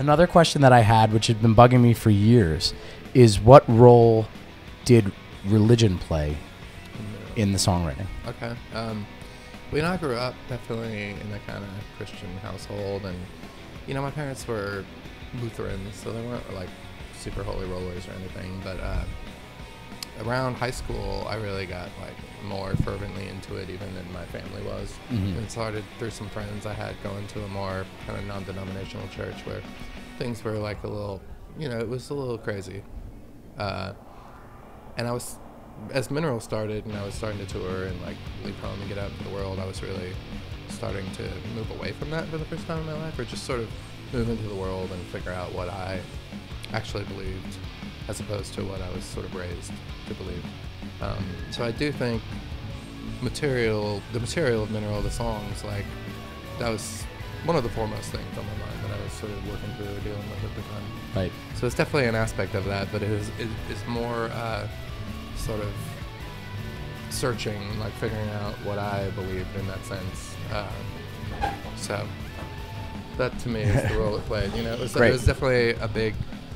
Another question that I had, which had been bugging me for years, is what role did religion play in the songwriting? Okay. Well, I grew up definitely in a kind of Christian household, and my parents were Lutherans, so they weren't like super holy rollers or anything. But around high school, I really got like more fervently into it, even than my family was. Mm-hmm. And started through some friends I had going to a more kind of non-denominational church where things were like a little, it was a little crazy. And I was, as Mineral started and I was starting to tour and like leave home and get out into the world, I was really starting to move away from that for the first time in my life, or just sort of move into the world and figure out what I actually believed as opposed to what I was sort of raised to believe. So I do think the material of Mineral, the songs, like that was one of the foremost things on my mind that I was sort of working through or dealing with at the time. Right. So it's definitely an aspect of that, but it's more sort of searching, like figuring out what I believed in that sense. So that to me is the role it played. It was definitely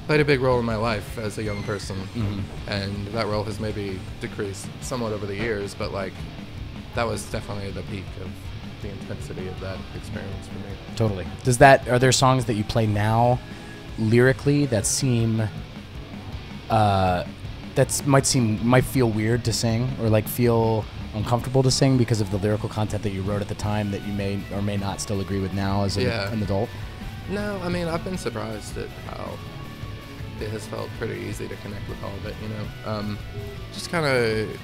played a big role in my life as a young person, and that role has maybe decreased somewhat over the years, but like that was definitely the peak of the intensity of that experience for me. Totally. Are there songs that you play now lyrically that might feel weird to sing, or like feel uncomfortable to sing because of the lyrical content that you wrote at the time that you may or may not still agree with now as an adult? No, I mean, I've been surprised at how it has felt pretty easy to connect with all of it, just kind of, it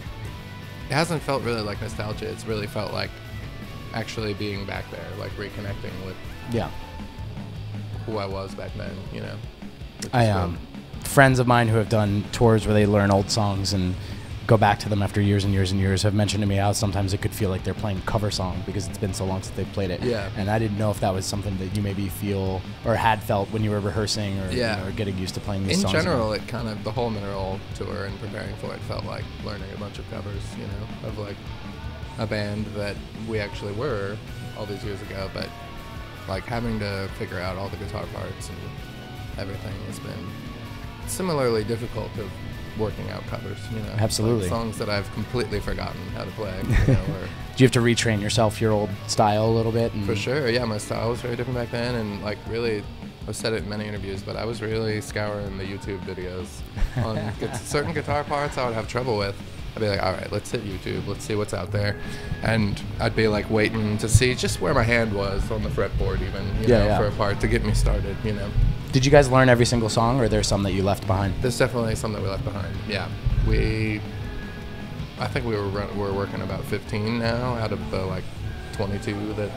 hasn't felt really like nostalgia. It's really felt like actually being back there, like reconnecting with who I was back then, Friends of mine who have done tours where they learn old songs and go back to them after years and years and years have mentioned to me how sometimes it could feel like they're playing a cover song because it's been so long since they've played it. Yeah. And I didn't know if that was something that you maybe feel or had felt when you were rehearsing or, or getting used to playing these songs. In general, it kind of, the whole Mineral tour and preparing for it felt like learning a bunch of covers, of like a band that we actually were all these years ago, but like having to figure out all the guitar parts and everything has been similarly difficult of working out covers, Absolutely. Like songs that I've completely forgotten how to play. Do you have to retrain yourself your old style a little bit? For sure, yeah. My style was very different back then, and like really, I've said it in many interviews, but I was really scouring the YouTube videos on certain guitar parts I would have trouble with. I'd be like, all right, let's hit YouTube, let's see what's out there, and I'd be like waiting to see just where my hand was on the fretboard, even for a part to get me started. Did you guys learn every single song, or are there some that you left behind? There's definitely some that we left behind. Yeah, I think we're working about 15 now out of the like 22 that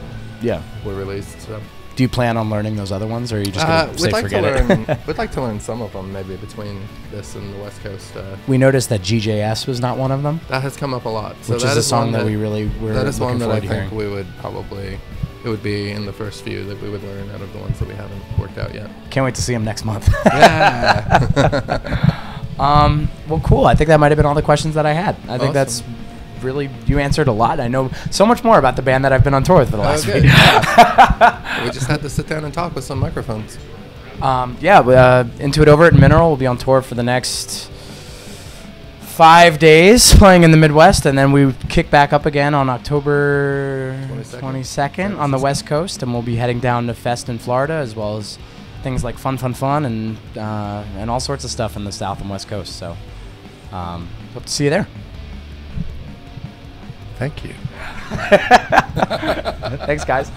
were released. So. Do you plan on learning those other ones, or are you just going to say forget it? We'd like to learn some of them, maybe between this and the West Coast. We noticed that GJS was not one of them. That has come up a lot. Which is a song that we really were That is one that I think we would probably, it would be in the first few that we would learn out of the ones that we haven't worked out yet. Can't wait to see them next month. Yeah. Well, cool. I think that might have been all the questions that I had. I think that's really, you answered a lot. I know so much more about the band that I've been on tour with for the last week. Yeah. We just had to sit down and talk with some microphones. Into It Over at Mineral will be on tour for the next 5 days, playing in the Midwest, and then we kick back up again on October 22nd on the West Coast, and we'll be heading down to Fest in Florida, as well as things like Fun, and all sorts of stuff in the South and West Coast. So hope to see you there. Thank you. Thanks, guys.